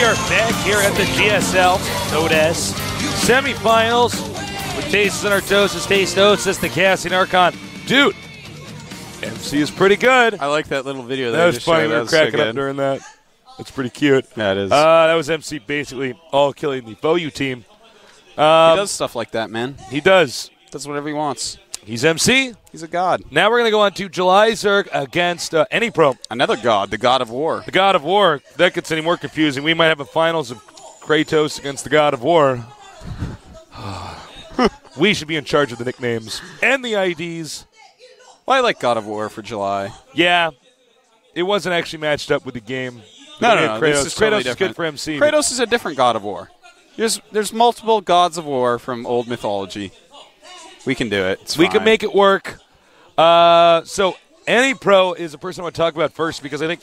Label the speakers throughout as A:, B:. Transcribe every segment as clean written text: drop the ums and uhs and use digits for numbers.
A: are back here at the GSL Nodes semifinals with Tastes and Artosis, Tasteosis, the Casting Archon. Dude, MC is pretty good.
B: I like that little video.
A: That was funny. We were cracking up during that. That's pretty cute.
B: Yeah, it is.
A: That was MC basically all killing the FOU team.
B: He does stuff like that, man.
A: He does.
B: Does whatever he wants.
A: He's MC.
B: He's a god.
A: Now we're going to go on to July Zerg against anypro.
B: Another god, the god of war.
A: The god of war. If that gets any more confusing, we might have a finals of Kratos against the god of war. We should be in charge of the nicknames and the IDs.
B: Well, I like God of War for July.
A: Yeah. It wasn't actually matched up with the game.
B: No.
A: Kratos.
B: This is totally
A: Kratos is good for MC.
B: Kratos is a different God of War. There's multiple gods of war from old mythology. We can do it.
A: We can make it work. So anypro is a person I want to talk about first because I think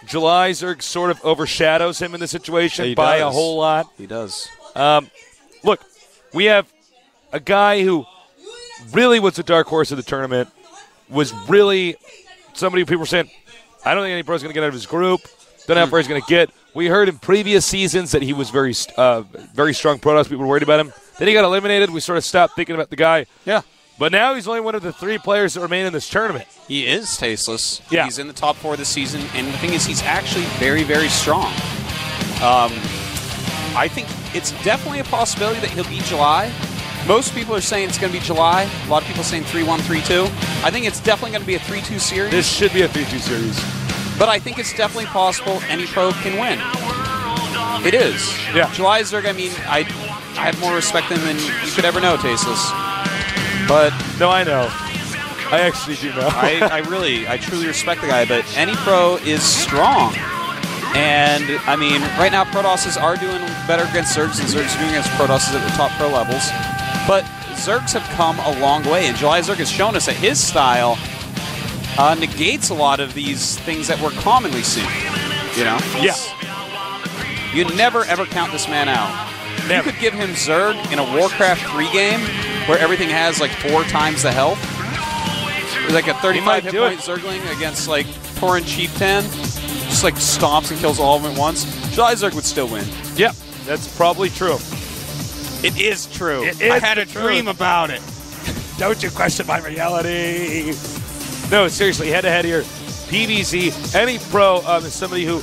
A: July Zerg sort of overshadows him in this situation by a whole lot.
B: He does.
A: Look, we have a guy who really was the dark horse of the tournament, was really somebody who people were saying, I don't think anypro's going to get out of his group. Don't know how far he's going to get. We heard in previous seasons that he was very strong Protoss. People were worried about him. Then he got eliminated. We sort of stopped thinking about the guy.
B: Yeah.
A: But now he's only one of the 3 players that remain in this tournament.
B: He is tasteless.
A: Yeah.
B: He's in the top 4 this season, and the thing is, he's actually very, very strong. I think it's definitely a possibility that he'll beat July. Most people are saying it's going to be July. A lot of people are saying 3-1, 3-2. I think it's definitely going to be a 3-2 series.
A: This should be a 3-2 series.
B: But I think it's definitely possible any pro can win. It is.
A: Yeah.
B: July Zerg, I mean, I have more respect than you could ever know, Tasteless. But
A: no, I know. I actually do know.
B: I truly respect the guy, but any pro is strong. And, I mean, right now Protosses are doing better against Zergs than Zergs are doing against Protosses at the top pro levels. But Zergs have come a long way, and July Zerg has shown us that his style negates a lot of these things that we're commonly seeing. You know?
A: Yeah.
B: You never, ever count this man out.
A: Never.
B: You could give him Zerg in a Warcraft 3 game where everything has like 4 times the health. Like a 35 hit point Zergling against like Tauren Chieftain. Just like stomps and kills all of them at once. July Zerg would still win.
A: Yep, that's probably true.
B: It is true.
A: It is.
B: I had a dream about it.
A: Don't you question my reality. No, seriously, head-to-head here. PVZ, any pro is somebody who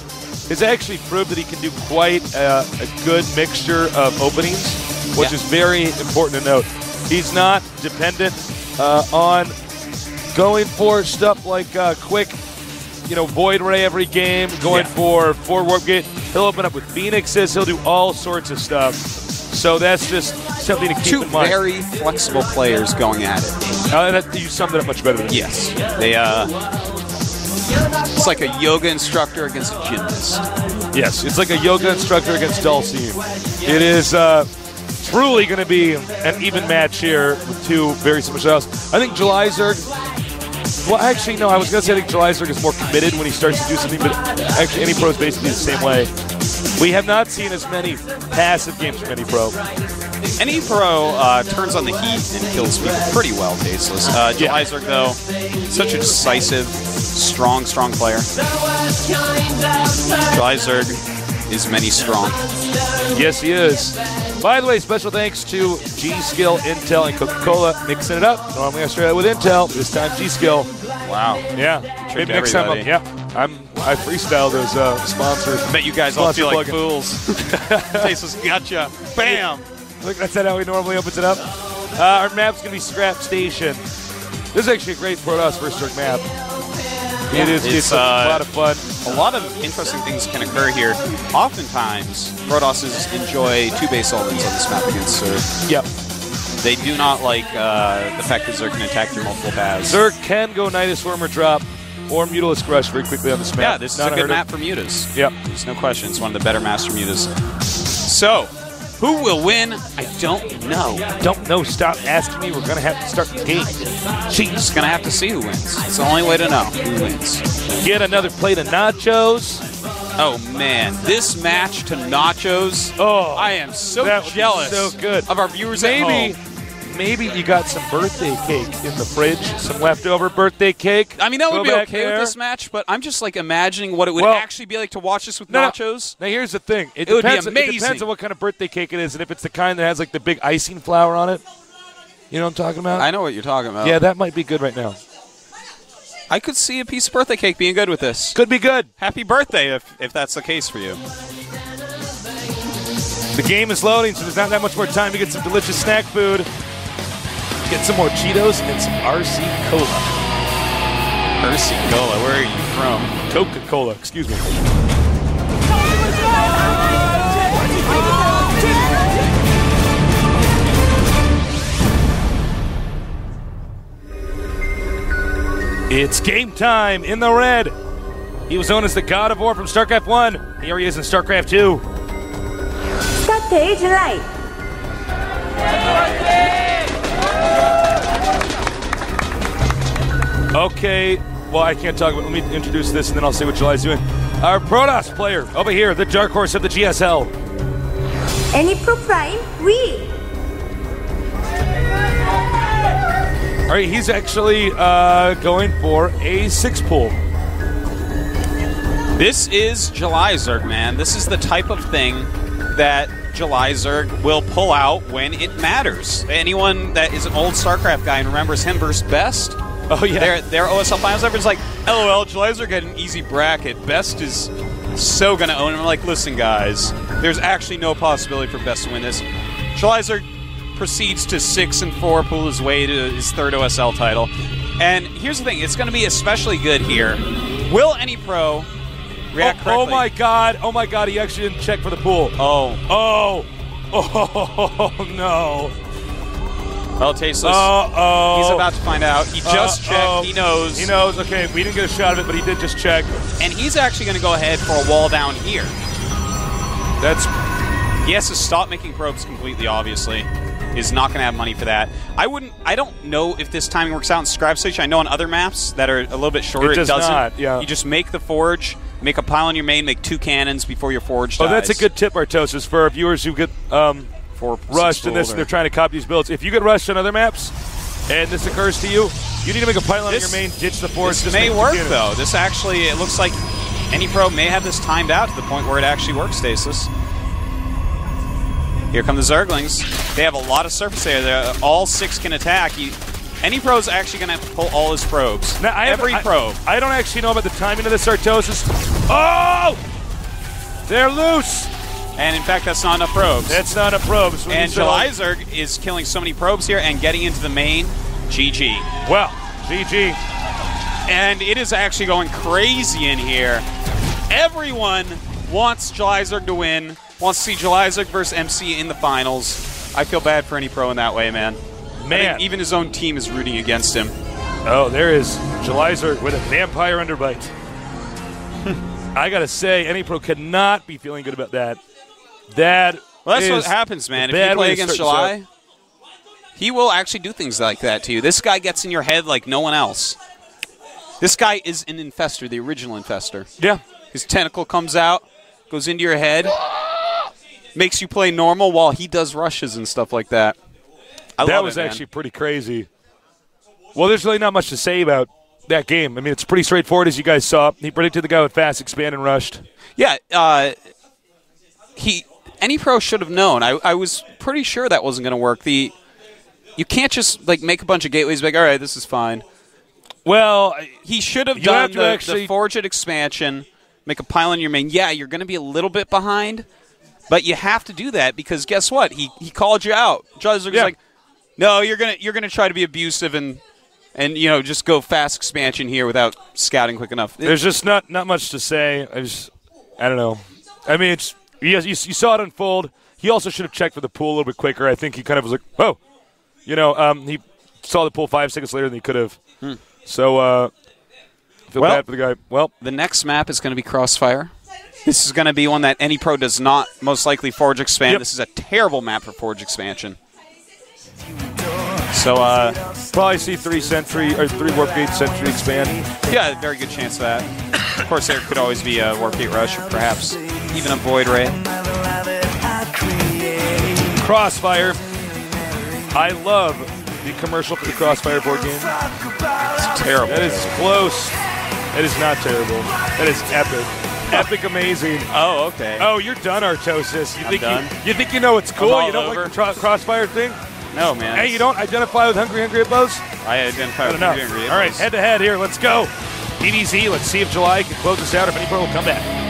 A: has actually proved that he can do quite a good mixture of openings, which is very important to note. He's not dependent on going for stuff like quick, Void Ray every game, going for Warp Gate. He'll open up with Phoenixes. He'll do all sorts of stuff. So that's just something to keep in mind.
B: 2 very flexible players going at it.
A: You summed it up much better than me.
B: Yes. They, it's like a yoga instructor against a gymnast.
A: Yes, it's like a yoga instructor against Dulcie. It is truly going to be an even match here with 2 very similar styles. I think July Zerg... Well, actually, no, I was going to say I think July Zerg is more committed when he starts to do something, but actually any pro is basically the same way. We have not seen as many passive games from any pro.
B: Any pro turns on the heat and kills people pretty well, Tasteless. July Zerg, though, such a decisive, strong player. July Zerg is many strong.
A: Yes, he is. By the way, special thanks to G-Skill, Intel, and Coca-Cola mixing it up. Normally I start out with Intel. This time G-Skill.
B: Wow.
A: Yeah. Maybe next time I freestyle those sponsors.
B: I bet you guys all feel like fools. Tasteless gotcha. Bam.
A: Look, that's not how he normally opens it up. Our map's going to be Scrap Station. This is actually a great Protoss first Zerg map.
B: Yeah,
A: it's a lot of fun.
B: A lot of interesting things can occur here. Oftentimes, Protosses enjoy 2 base ultimate on this map against Zerg.
A: Yep.
B: They do not like the fact that Zerg can attack through multiple paths.
A: Zerg can go Nidus Worm or drop or Mutalisk Crush very quickly on this map.
B: Yeah, this is a good map for Mutas.
A: Yep.
B: There's no question. It's one of the better Master Mutas. So, who will win? I don't know.
A: Don't know. Stop asking me. We're going to have to start the game.
B: She's just going to have to see who wins. It's the only way to know who wins.
A: Get another plate of nachos.
B: Oh, man. This match to nachos.
A: Oh,
B: I am so
A: that
B: jealous
A: so good.
B: of our viewers at home.
A: maybe you got some birthday cake in the fridge, some leftover birthday cake.
B: I mean, that would be okay with
A: there.
B: this match, but I'm just like imagining what it would actually be like to watch this with nachos.
A: Now, here's the thing.
B: It would be amazing.
A: It depends on what kind of birthday cake it is, and if it's the kind that has like the big icing flour on it. You know what I'm talking about?
B: I know what you're talking about.
A: Yeah, that might be good right now.
B: I could see a piece of birthday cake being good with this.
A: Could be good.
B: Happy birthday if that's the case for you.
A: The game is loading, so there's not that much more time to get some delicious snack food. Get some more Cheetos and some RC Cola.
B: RC Cola, where are you from?
A: Coca-Cola, excuse me. It's game time in the red. He was known as the God of War from StarCraft 1. Here he is in StarCraft 2.
C: Stage light.
A: Okay, well, I can't talk about it. Let me introduce this, and then I'll say what July's doing. Our Protoss player over here, the dark horse of the GSL.
C: anyproPrime.WE.
A: All right, he's actually going for a 6-pool.
B: This is July Zerg, man. This is the type of thing that July Zerg will pull out when it matters. Anyone that is an old StarCraft guy and remembers him versus Best,
A: oh yeah,
B: their OSL finals, everyone's like, LOL, July Zerg had an easy bracket. Best is so gonna own him. I'm like, listen, guys, there's actually no possibility for Best to win this. July Zerg proceeds to 6-4, pull his way to his 3rd OSL title. And here's the thing, it's going to be especially good here. Will anypro react correctly?
A: Oh my god, he actually didn't check for the pool.
B: Oh
A: no.
B: Well, Tasteless, he's about to find out. He just checked, he knows.
A: He knows, okay, we didn't get a shot of it, but he did just check.
B: And he's actually going to go ahead for a wall down here. He has to stop making probes completely, obviously. Is not going to have money for that. I don't know if this timing works out in Scribe Station. I know on other maps that are a little bit shorter,
A: it doesn't.
B: Not,
A: yeah.
B: You just make the forge, make a pile on your main, make 2 cannons before your forge dies.
A: Oh, that's a good tip, Artosis, for our viewers who get rushed in this and they're trying to copy these builds. If you get rushed on other maps and this occurs to you, you need to make a pile on your main, ditch the forge.
B: This may work, though. This actually, it looks like anypro may have this timed out to the point where it actually works, Stasis. Here come the Zerglings. They have a lot of surface area. All 6 can attack. anypro's actually going to pull all his probes.
A: Now,
B: Every probe.
A: I don't actually know about the timing of this Artosis. Oh! They're loose!
B: And in fact, that's not enough probes.
A: That's not enough probes.
B: And July Zerg is killing so many probes here and getting into the main. GG.
A: Well, GG.
B: And it is actually going crazy in here. Everyone wants July Zerg to win. Wants to see July Zerg versus MC in the finals. I feel bad for anypro in that way, man. Man. Even his own team is rooting against him.
A: Oh, there is July Zerg with a vampire underbite. I got to say, anypro cannot be feeling good about that.
B: Well, that's what happens, man. If you play against July, he will actually do things like that to you. This guy gets in your head like no one else. This guy is an infestor, the original infestor.
A: Yeah.
B: His tentacle comes out, goes into your head, makes you play normal while he does rushes and stuff like that.
A: That was actually pretty crazy. Well, there's really not much to say about that game. I mean, it's pretty straightforward, as you guys saw. He predicted the guy would fast expand and rushed.
B: Yeah, anypro should have known. I was pretty sure that wasn't going to work. You can't just like make a bunch of gateways like, all right, this is fine.
A: Well,
B: he should have done the Forge It expansion, make a pile on your main. Yeah, you're going to be a little bit behind, but you have to do that because guess what? He called you out. Judge was like, no, you're gonna try to be abusive and you know just go fast expansion here without scouting quick enough.
A: There's just not much to say. I don't know. I mean, you saw it unfold. He also should have checked for the pool a little bit quicker. I think he kind of was like, oh, you know, he saw the pool 5 seconds later than he could have. So, feel bad for the guy. Well,
B: the next map is going to be Crossfire. This is going to be one that anypro does not most likely Forge expand. This is a terrible map for Forge expansion. So,
A: probably see 3 Warp Gate Sentry expand.
B: Yeah, very good chance of that. Of course, there could always be a Warp Gate Rush, or perhaps even a Void Ray.
A: Crossfire. I love the commercial for the Crossfire board game.
B: It's terrible.
A: That is close. That is not terrible. That is epic. Epic, amazing.
B: Oh, okay.
A: Oh, you're done, Artosis. You think
B: done?
A: you think you know it's cool?
B: all
A: You don't
B: over.
A: like the Crossfire thing?
B: No, man.
A: Hey, you don't identify with Hungry Hippos?
B: I identify with
A: Enough.
B: Hungry Hippos.
A: All right, head to head here. Let's go. PVZ. Let's see if July can close us out. If any pro will come back.